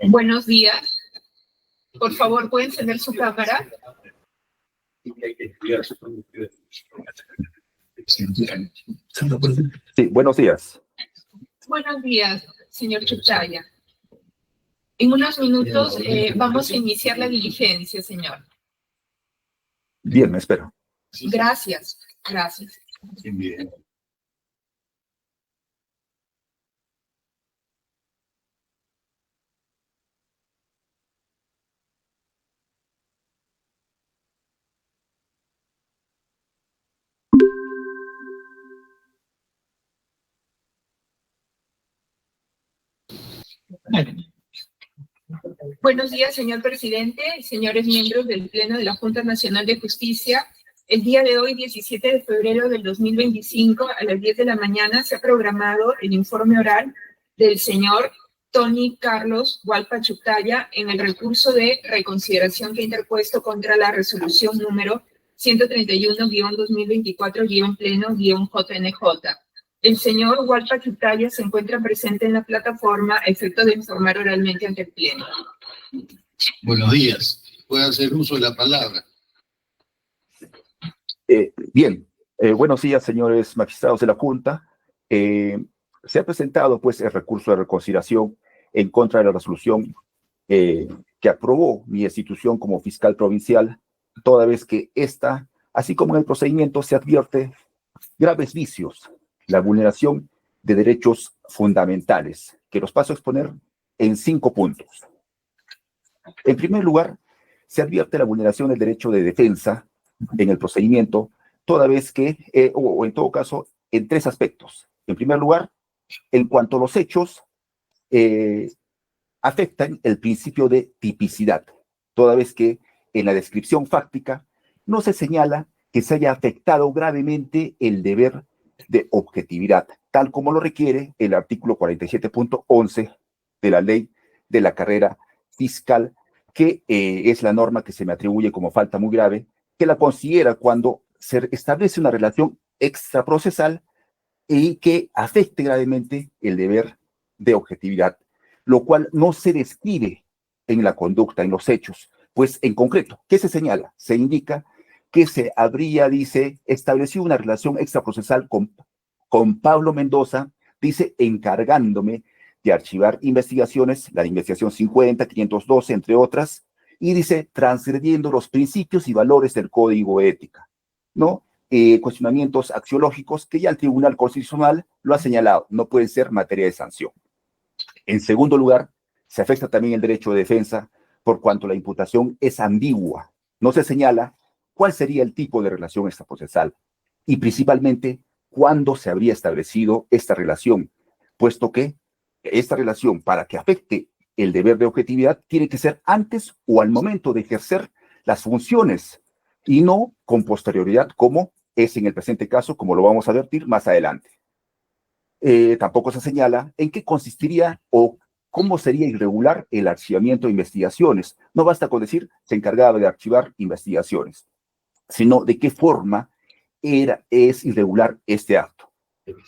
Buenos días. Por favor, ¿pueden encender su cámara? Sí, buenos días. Buenos días, señor Chutaya. En unos minutos vamos a iniciar la diligencia, señor. Bien, me espero. Gracias, gracias. Bien. Buenos días, señor presidente y señores miembros del Pleno de la Junta Nacional de Justicia. El día de hoy, 17 de febrero del 2025, a las 10 de la mañana, se ha programado el informe oral del señor Tony Carlos Hualpa Chutaya en el recurso de reconsideración que ha interpuesto contra la resolución número 131-2024-Pleno-JNJ. El señor Hualpa Chutaya se encuentra presente en la plataforma a efecto de informar oralmente ante el Pleno. Buenos días. Puede hacer uso de la palabra. Bien. Buenos días, señores magistrados de la Junta. Se ha presentado, pues, el recurso de reconsideración en contra de la resolución que aprobó mi institución como fiscal provincial, toda vez que esta, así como en el procedimiento, se advierte graves vicios, la vulneración de derechos fundamentales, que los paso a exponer en 5 puntos. En primer lugar, se advierte la vulneración del derecho de defensa en el procedimiento, toda vez que, o en todo caso, en 3 aspectos. En primer lugar, en cuanto a los hechos, afectan el principio de tipicidad, toda vez que en la descripción fáctica no se señala que se haya afectado gravemente el deber de objetividad, tal como lo requiere el artículo 47.11 de la ley de la carrera fiscal, que es la norma que se me atribuye como falta muy grave, que la considera cuando se establece una relación extraprocesal y que afecte gravemente el deber de objetividad, lo cual no se describe en la conducta, en los hechos. Pues en concreto, ¿qué se señala? Se indica que se habría, dice, establecido una relación extraprocesal con Pablo Mendoza, dice, encargándome de archivar investigaciones, la de investigación 50, 512, entre otras, y dice, transgrediendo los principios y valores del Código Ética, ¿no? Cuestionamientos axiológicos que ya el Tribunal Constitucional lo ha señalado, no pueden ser materia de sanción. En segundo lugar, se afecta también el derecho de defensa por cuanto la imputación es ambigua. No se señala cuál sería el tipo de relación extraprocesal y principalmente cuándo se habría establecido esta relación, puesto que esta relación, para que afecte el deber de objetividad, tiene que ser antes o al momento de ejercer las funciones y no con posterioridad, como es en el presente caso, como lo vamos a advertir más adelante. Tampoco se señala en qué consistiría o cómo sería irregular el archivamiento de investigaciones. No basta con decir se encargaba de archivar investigaciones, sino de qué forma es irregular este acto.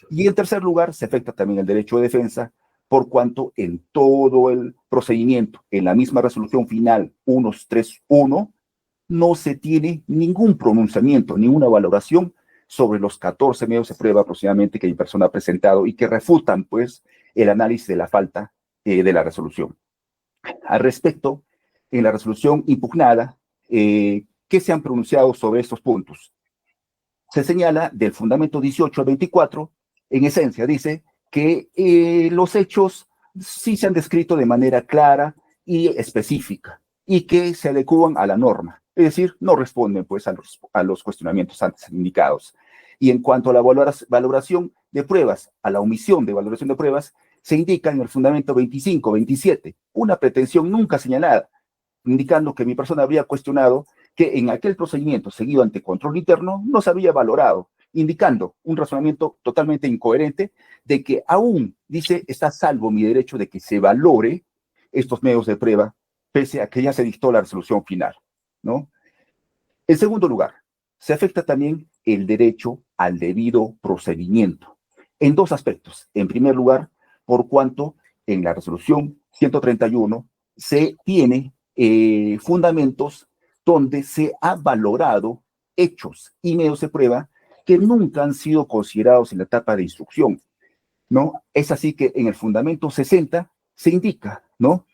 Y en tercer lugar, se afecta también el derecho de defensa, por cuanto en todo el procedimiento, en la misma resolución final 131, no se tiene ningún pronunciamiento, ninguna valoración sobre los 14 medios de prueba aproximadamente que mi persona ha presentado y que refutan, pues, el análisis de la falta de la resolución. Al respecto, en la resolución impugnada, ¿qué se han pronunciado sobre estos puntos? Se señala del fundamento 18 al 24, en esencia dice que los hechos sí se han descrito de manera clara y específica y que se adecúan a la norma, es decir, no responden pues a los cuestionamientos antes indicados. Y en cuanto a la valoración de pruebas, a la omisión de valoración de pruebas, se indica en el fundamento 25, 27, una pretensión nunca señalada, indicando que mi persona habría cuestionado que en aquel procedimiento seguido ante control interno no se había valorado, indicando un razonamiento totalmente incoherente de que aún, dice, está salvo mi derecho de que se valore estos medios de prueba, pese a que ya se dictó la resolución final, ¿no? En segundo lugar, se afecta también el derecho al debido procedimiento, en 2 aspectos. En primer lugar, por cuanto en la resolución 131 se tiene fundamentos donde se ha valorado hechos y medios de prueba que nunca han sido considerados en la etapa de instrucción, ¿no? Es así que en el fundamento 60 se indica, ¿no?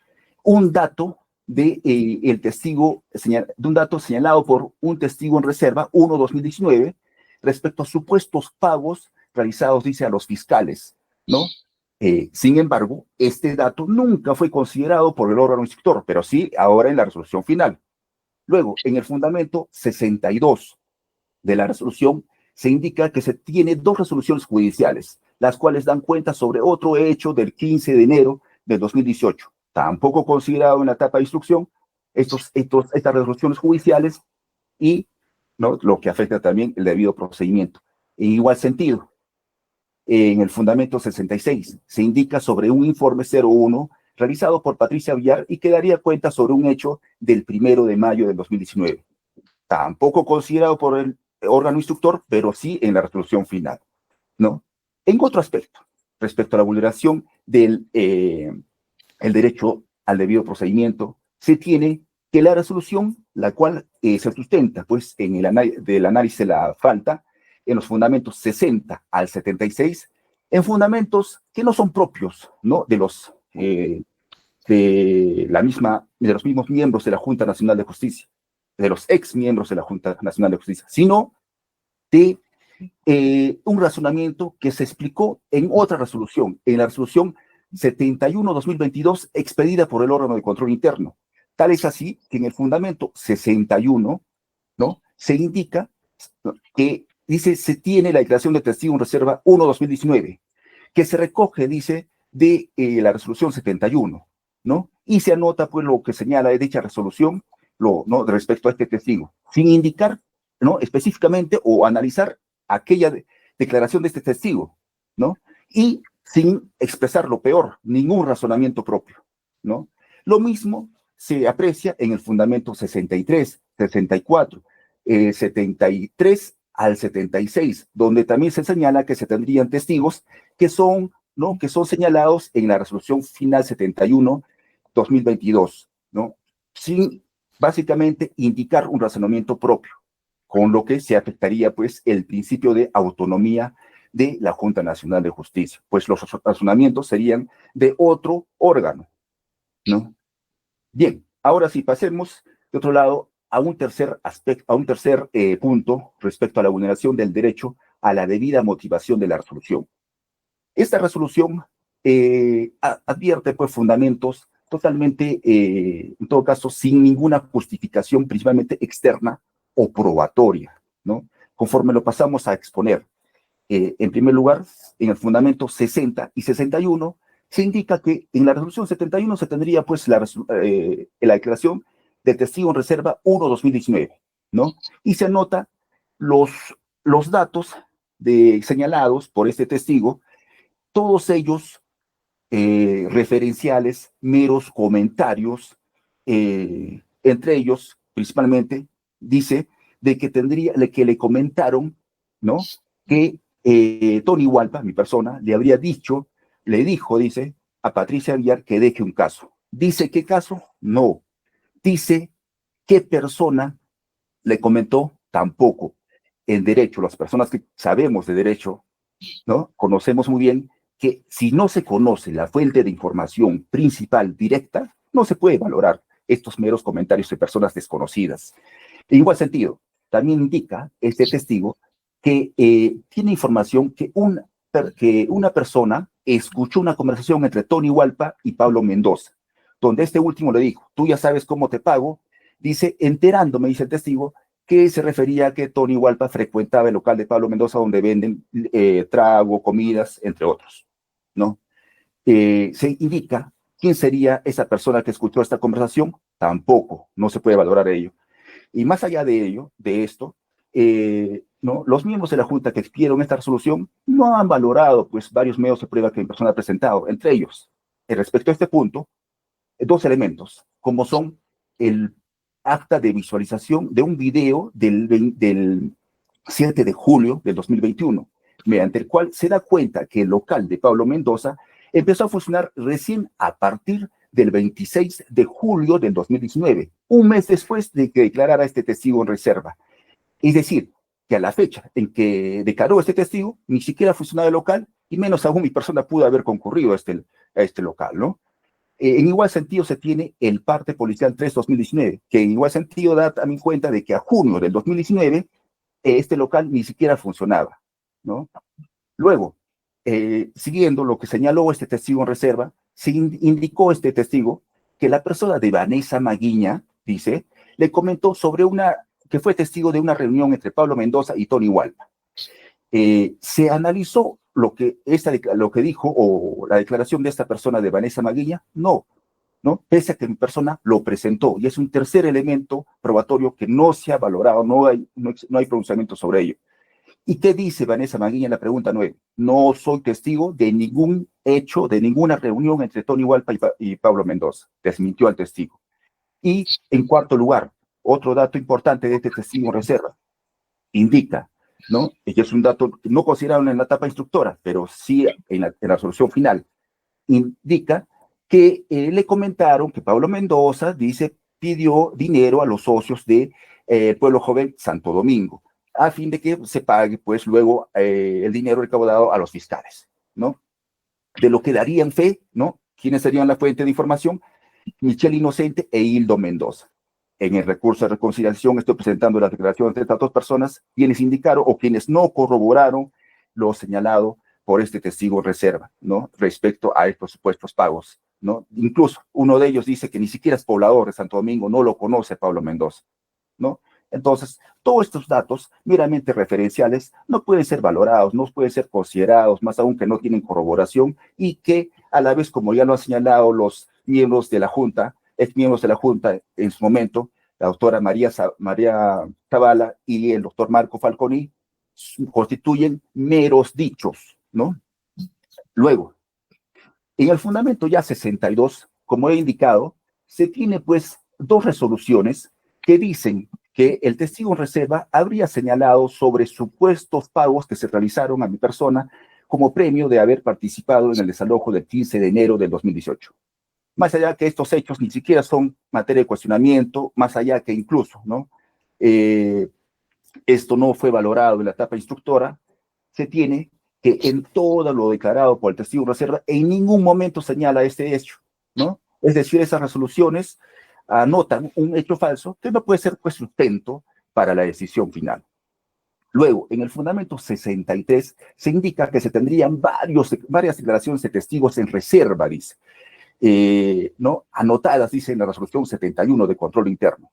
Un dato de un dato señalado por un testigo en reserva, 1/2019, respecto a supuestos pagos realizados, dice, a los fiscales, ¿no? Sin embargo, este dato nunca fue considerado por el órgano instructor, pero sí ahora en la resolución final. Luego, en el fundamento 62 de la resolución, se indica que se tiene 2 resoluciones judiciales, las cuales dan cuenta sobre otro hecho del 15 de enero del 2018, tampoco considerado en la etapa de instrucción, estas resoluciones judiciales y, ¿no?, lo que afecta también el debido procedimiento. En igual sentido, en el fundamento 66 se indica sobre un informe 01 realizado por Patricia Villar y que daría cuenta sobre un hecho del 1 de mayo del 2019, tampoco considerado por el órgano instructor, pero sí en la resolución final, ¿no? En otro aspecto, respecto a la vulneración del el derecho al debido procedimiento, se tiene que la resolución, la cual se sustenta, pues, en del análisis de la falta, en los fundamentos 60 al 76, en fundamentos que no son propios, ¿no?, de los mismos miembros de la Junta Nacional de Justicia, de los ex miembros de la Junta Nacional de Justicia, sino de un razonamiento que se explicó en otra resolución, en la resolución 71/2022, expedida por el órgano de control interno. Tal es así que en el fundamento 61, ¿no?, se indica, ¿no?, que dice, se tiene la declaración de testigo en reserva 1/2019, que se recoge, dice, de la resolución 71, ¿no? Y se anota, pues, lo que señala de dicha resolución, ¿no?, respecto a este testigo, sin indicar, ¿no?, específicamente o analizar aquella declaración de este testigo, ¿no? Y sin expresar lo peor, ningún razonamiento propio, ¿no? Lo mismo se aprecia en el fundamento 63, 64, 73 al 76, donde también se señala que se tendrían testigos que son, ¿no?, que son señalados en la resolución final 71/2022, ¿no?, sin básicamente indicar un razonamiento propio, con lo que se afectaría, pues, el principio de autonomía de la Junta Nacional de Justicia, pues los razonamientos serían de otro órgano, ¿no? Bien, ahora sí, pasemos de otro lado a un tercer aspecto, a un tercer punto respecto a la vulneración del derecho a la debida motivación de la resolución. Esta resolución advierte, pues, fundamentos totalmente, en todo caso, sin ninguna justificación, principalmente externa o probatoria, ¿no? Conforme lo pasamos a exponer. En primer lugar, en el fundamento 60 y 61, se indica que en la resolución 71 se tendría, pues, la declaración de testigo en reserva 1/2019, ¿no? Y se anota los datos señalados por este testigo, todos ellos referenciales, meros comentarios, entre ellos, principalmente, dice de que le comentaron, ¿no?, que Tony Hualpa, mi persona, le dijo, dice, a Patricia Villar que deje un caso. ¿Dice qué caso? No. Dice qué persona le comentó, tampoco. En derecho, las personas que sabemos de derecho, ¿no?, conocemos muy bien que si no se conoce la fuente de información principal directa, no se puede valorar estos meros comentarios de personas desconocidas. En igual sentido, también indica este testigo que tiene información que una persona escuchó una conversación entre Tony Hualpa y Pablo Mendoza, donde este último le dijo, tú ya sabes cómo te pago, dice, enterándome, dice el testigo, que se refería a que Tony Hualpa frecuentaba el local de Pablo Mendoza donde venden trago, comidas, entre otros, ¿no? Se indica quién sería esa persona que escuchó esta conversación, tampoco, no se puede valorar ello. Y más allá de ello, de esto, ¿no?, los miembros de la Junta que expidieron esta resolución no han valorado, pues, varios medios de prueba que mi persona ha presentado, entre ellos, respecto a este punto, 2 elementos, como son el acta de visualización de un video del 7 de julio del 2021, mediante el cual se da cuenta que el local de Pablo Mendoza empezó a funcionar recién a partir del 26 de julio del 2019, un mes después de que declarara este testigo en reserva. Es decir, que a la fecha en que declaró este testigo, ni siquiera funcionario local, y menos aún mi persona pudo haber concurrido a este local, ¿no? En igual sentido se tiene el parte policial 3-2019, que en igual sentido da también cuenta de que a junio del 2019 este local ni siquiera funcionaba, ¿no? Luego, siguiendo lo que señaló este testigo en reserva, se indicó este testigo que la persona de Vanessa Maguiña, dice, le comentó sobre que fue testigo de una reunión entre Pablo Mendoza y Tony Hualpa. Se analizó lo que dijo o la declaración de esta persona de Vanessa Maguiña, no, pese a que mi persona lo presentó, y es un tercer elemento probatorio que no se ha valorado, no hay pronunciamiento sobre ello. ¿Y qué dice Vanessa Maguiña en la pregunta 9? No soy testigo de ningún hecho, de ninguna reunión entre Tony Hualpa y Pablo Mendoza. Desmintió al testigo. Y en cuarto lugar, otro dato importante de este testigo en reserva, indica, ¿no? Y que es un dato no considerado en la etapa instructora, pero sí en la resolución final, indica que le comentaron que Pablo Mendoza, dice, pidió dinero a los socios de Pueblo Joven Santo Domingo, a fin de que se pague, pues, luego el dinero recaudado a los fiscales, ¿no? De lo que darían fe, ¿no? ¿Quiénes serían la fuente de información? Michelle Inocente e Hildo Mendoza. En el recurso de reconciliación estoy presentando las declaraciones de estas dos personas, quienes indicaron o quienes no corroboraron lo señalado por este testigo en reserva, ¿no? Respecto a estos supuestos pagos, ¿no? Incluso uno de ellos dice que ni siquiera es poblador de Santo Domingo, no lo conoce Pablo Mendoza, ¿no? Entonces, todos estos datos meramente referenciales no pueden ser valorados, no pueden ser considerados, más aún que no tienen corroboración y que a la vez, como ya lo han señalado los miembros de la Junta, exmiembros de la Junta en su momento, la doctora María Zavala y el doctor Marco Falconi, constituyen meros dichos, ¿no? Luego, en el fundamento ya 62, como he indicado, se tiene pues dos resoluciones que dicen que el testigo en reserva habría señalado sobre supuestos pagos que se realizaron a mi persona como premio de haber participado en el desalojo del 15 de enero del 2018. Más allá que estos hechos ni siquiera son materia de cuestionamiento, más allá que incluso, ¿no? Esto no fue valorado en la etapa instructora, se tiene que en todo lo declarado por el testigo en reserva en ningún momento señala este hecho, ¿no? Es decir, esas resoluciones anotan un hecho falso que no puede ser pues sustento para la decisión final. Luego, en el fundamento 63 se indica que se tendrían varias declaraciones de testigos en reserva, dice, ¿no? Anotadas, dice, en la resolución 71 de control interno,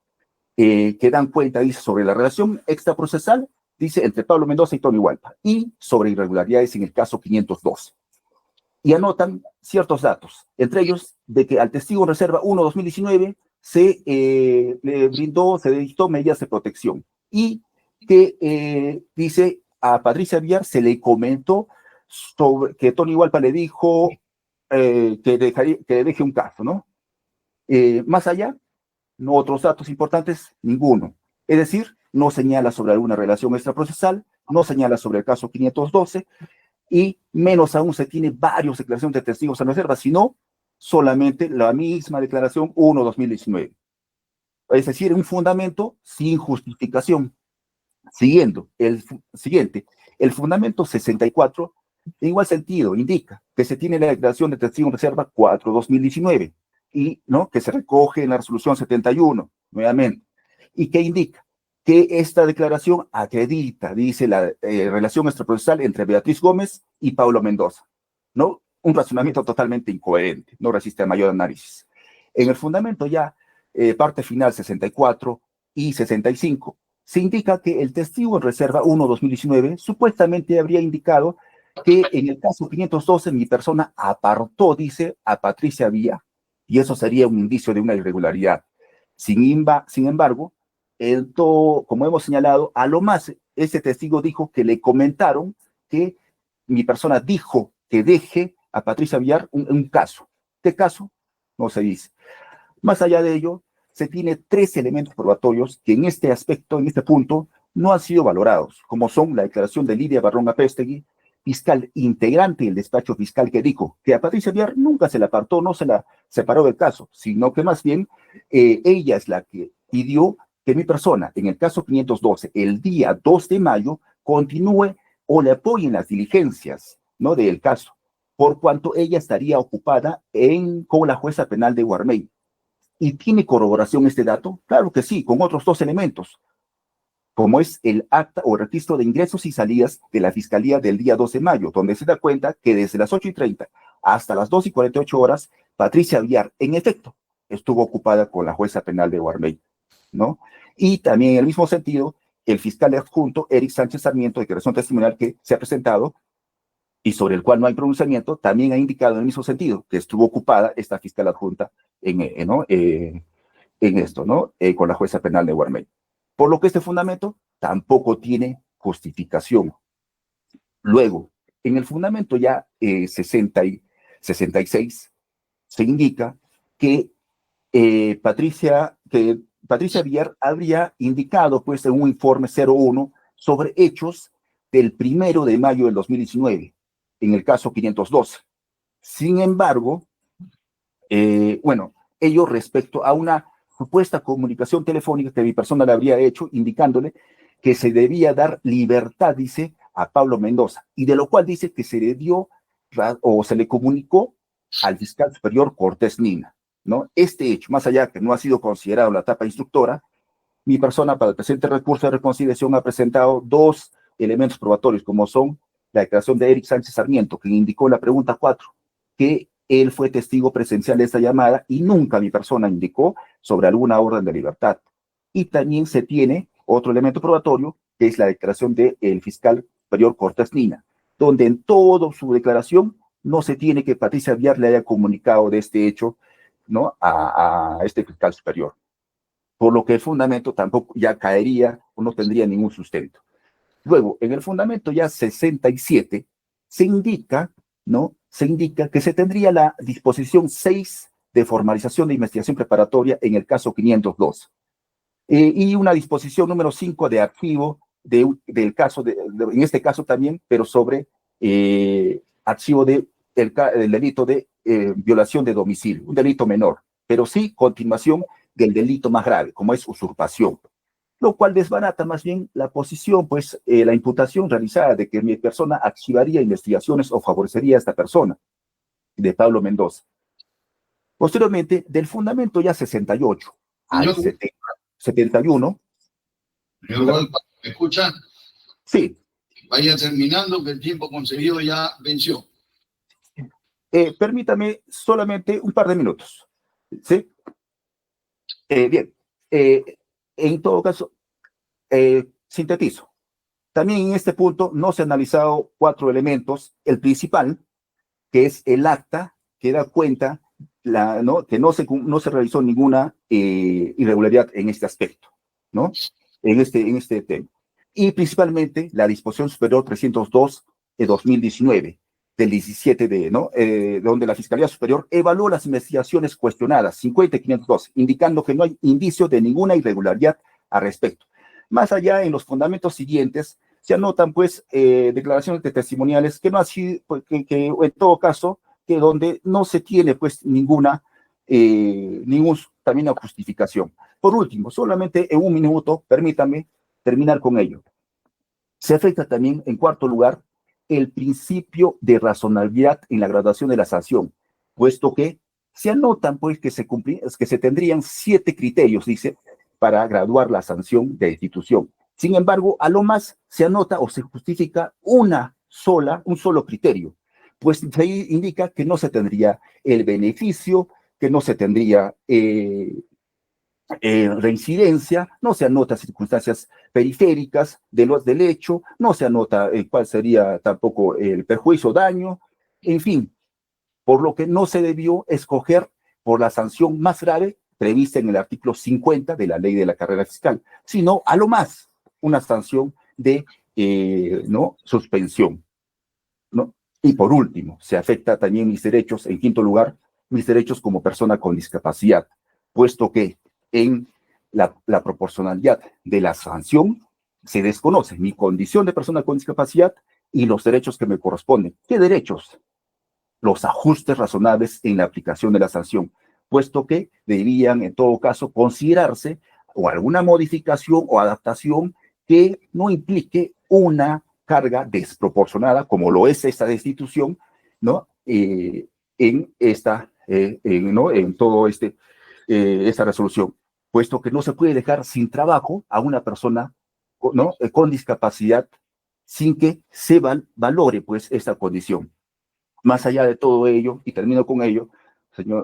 que dan cuenta, dice, sobre la relación extraprocesal, dice, entre Pablo Mendoza y Tony Hualpa, y sobre irregularidades en el caso 512. Y anotan ciertos datos, entre ellos de que al testigo en reserva 1-2019 le brindó, se dictó medidas de protección, y que, dice, a Patricia Villar se le comentó sobre que Tony Hualpa le dijo que deje un caso, ¿no? Más allá, no otros datos importantes, ninguno. Es decir, no señala sobre alguna relación extraprocesal, no señala sobre el caso 512, y menos aún se tiene varias declaraciones de testigos en reserva, sino solamente la misma declaración 1-2019. Es decir, un fundamento sin justificación. Siguiendo, el fundamento 64, en igual sentido, indica que se tiene la declaración de testigo en reserva 4-2019, y, ¿no?, que se recoge en la resolución 71, nuevamente, y que indica que esta declaración acredita, dice, la relación extraprocesal entre Beatriz Gómez y Pablo Mendoza, ¿no? Un razonamiento totalmente incoherente, no resiste a mayor análisis. En el fundamento ya, parte final 64 y 65, se indica que el testigo en reserva 1-2019 supuestamente habría indicado que en el caso 512 mi persona apartó, dice, a Patricia Villa, y eso sería un indicio de una irregularidad. Sin embargo, como hemos señalado, a lo más ese testigo dijo que le comentaron que mi persona dijo que deje a Patricia Villar un caso. ¿Qué caso? No se dice. Más allá de ello, se tiene 3 elementos probatorios que en este aspecto, en este punto, no han sido valorados, como son la declaración de Lidia Barrón Apéstegui, fiscal integrante del despacho fiscal que dijo que a Patricia Aguiar nunca se la apartó, no se la separó del caso, sino que más bien ella es la que pidió que mi persona, en el caso 512, el día 2 de mayo, continúe o le apoyen las diligencias, ¿no?, del caso, por cuanto ella estaría ocupada con la jueza penal de Guarmey. ¿Y tiene corroboración este dato? Claro que sí, con otros dos elementos, como es el acta o registro de ingresos y salidas de la Fiscalía del día 12 de mayo, donde se da cuenta que desde las 8:30 hasta las 2:48, Patricia Aguiar, en efecto, estuvo ocupada con la jueza penal de Guarmey, ¿no? Y también en el mismo sentido, el fiscal adjunto, Eric Sánchez Sarmiento, declaración testimonial que se ha presentado y sobre el cual no hay pronunciamiento, también ha indicado en el mismo sentido que estuvo ocupada esta fiscal adjunta en esto, ¿no? Con la jueza penal de Guarmey. Por lo que este fundamento tampoco tiene justificación. Luego, en el fundamento ya 66 se indica que Patricia Aguiar habría indicado pues en un informe 01 sobre hechos del 1 de mayo del 2019, en el caso 512. Sin embargo, ello respecto a una supuesta comunicación telefónica que mi persona le habría hecho, indicándole que se debía dar libertad, dice, a Pablo Mendoza, y de lo cual dice que se le dio o se le comunicó al fiscal superior Cortés Nina, ¿no? Este hecho, más allá que no ha sido considerado la etapa instructora, mi persona para el presente recurso de reconciliación ha presentado dos elementos probatorios, como son la declaración de Eric Sánchez Sarmiento, que indicó en la pregunta 4 que él fue testigo presencial de esta llamada y nunca mi persona indicó sobre alguna orden de libertad. Y también se tiene otro elemento probatorio, que es la declaración del fiscal superior Cortés Nina, donde en toda su declaración no se tiene que Patricia Aguiar le haya comunicado de este hecho, ¿no?, a este fiscal superior. Por lo que el fundamento tampoco ya caería o no tendría ningún sustento. Luego, en el fundamento ya 67 se indica, ¿no?, se indica que se tendría la disposición 6 de formalización de investigación preparatoria en el caso 502 y una disposición número 5 de archivo del caso, en este caso también, pero sobre archivo del delito de violación de domicilio, un delito menor, pero sí continuación del delito más grave, como es usurpación, lo cual desbarata más bien la posición, pues la imputación realizada de que mi persona archivaría investigaciones o favorecería a esta persona, de Pablo Mendoza. Posteriormente, del fundamento ya 68 al 71. Señor Golpa, ¿me escucha? Sí. Vaya terminando, que el tiempo concedido ya venció. Permítame solamente un par de minutos. ¿Sí? Bien. En todo caso, sintetizo. También en este punto no se han analizado 4 elementos. El principal, que es el acta, que da cuenta ¿no?, que no se realizó ninguna irregularidad en este aspecto, ¿no?, en este tema. Y principalmente la disposición superior 302 de 2019, del 17 donde la Fiscalía Superior evaluó las investigaciones cuestionadas, 50 y 512, indicando que no hay indicios de ninguna irregularidad al respecto. Más allá, en los fundamentos siguientes, se anotan, pues, declaraciones de testimoniales que no así, pues, que en todo caso, que donde no se tiene, pues, también una justificación. Por último, solamente en un minuto, permítame terminar con ello. Se afecta también, en cuarto lugar, el principio de razonabilidad en la graduación de la sanción, puesto que se anotan, pues, que se tendrían 7 criterios, dice, para graduar la sanción de destitución. Sin embargo, a lo más se anota o se justifica un solo criterio, pues se indica que no se tendría el beneficio, que no se tendría reincidencia, no se anota circunstancias periféricas del hecho, no se anota cuál sería tampoco el perjuicio o daño, en fin, por lo que no se debió escoger por la sanción más grave prevista en el artículo 50 de la Ley de la Carrera Fiscal, sino a lo más una sanción de suspensión, ¿no? Y por último, se afecta también mis derechos, en quinto lugar, mis derechos como persona con discapacidad, puesto que en la proporcionalidad de la sanción se desconoce mi condición de persona con discapacidad y los derechos que me corresponden. ¿Qué derechos? Los ajustes razonables en la aplicación de la sanción, puesto que deberían en todo caso considerarse o alguna modificación o adaptación que no implique una carga desproporcionada, como lo es esta destitución, ¿no? En todo esta resolución, puesto que no se puede dejar sin trabajo a una persona, ¿no? Con discapacidad sin que se valore pues esta condición. Más allá de todo ello, y termino con ello,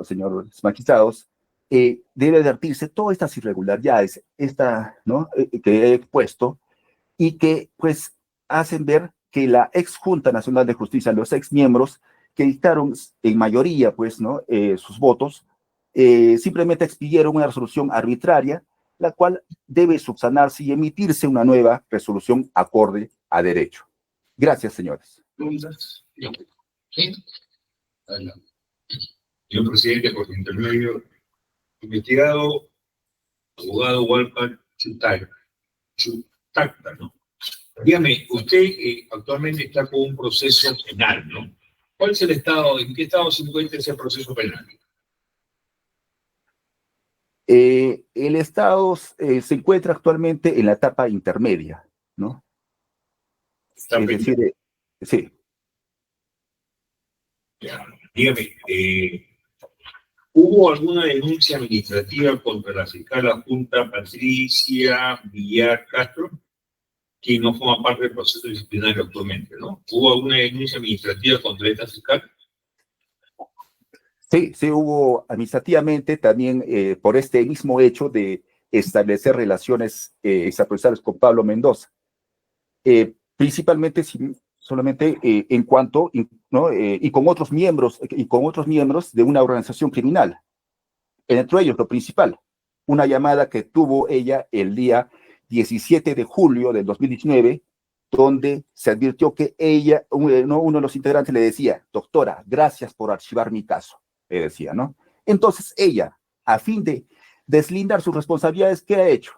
señores magistrados, debe advertirse todas estas irregularidades, ¿no? Que he expuesto, y que pues hacen ver que la ex Junta Nacional de Justicia, los ex miembros que dictaron en mayoría pues, ¿no? Sus votos, simplemente expidieron una resolución arbitraria, la cual debe subsanarse y emitirse una nueva resolución acorde a derecho. Gracias, señores. ¿Preguntas? ¿Sí? Adelante. Señor presidente, por su intermedio, investigado, abogado Walter Chutacta, ¿no? Dígame, usted actualmente está con un proceso penal, ¿no? ¿Cuál es el estado, en qué estado se encuentra ese proceso penal? El Estado se encuentra actualmente en la etapa intermedia, ¿no? Está Es pendiente. decir, sí. Ya, dígame, ¿hubo alguna denuncia administrativa contra la fiscal adjunta Patricia Villar Castro, que no forma parte del proceso disciplinario actualmente, ¿no? ¿Hubo alguna denuncia administrativa contra esta fiscal? Sí, hubo administrativamente también por este mismo hecho de establecer relaciones extraprocesales con Pablo Mendoza. Principalmente solamente en cuanto, ¿no? Y con otros miembros de una organización criminal. Entre ellos, lo principal, una llamada que tuvo ella el día 17 de julio del 2019, donde se advirtió que ella, uno de los integrantes le decía: doctora, gracias por archivar mi caso, le decía, ¿no? Entonces ella, a fin de deslindar sus responsabilidades, ¿qué ha hecho?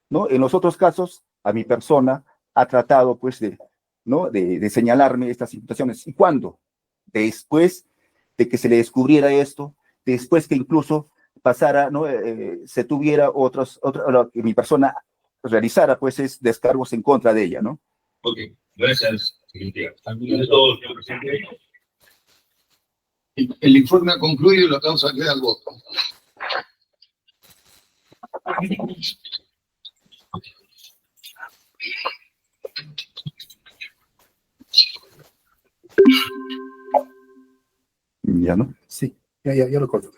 ¿No? En los otros casos, a mi persona ha tratado, pues, ¿no? de señalarme estas situaciones. ¿Y cuándo? Después de que se le descubriera esto, después que incluso pasara, ¿no? Se tuviera que mi persona realizara, pues, descargos en contra de ella, ¿no? Ok, gracias, secretaria. ¿Es todo, señor presidente? El informe concluye y la causa queda al voto. Ya, ¿no? Sí, ya lo corto.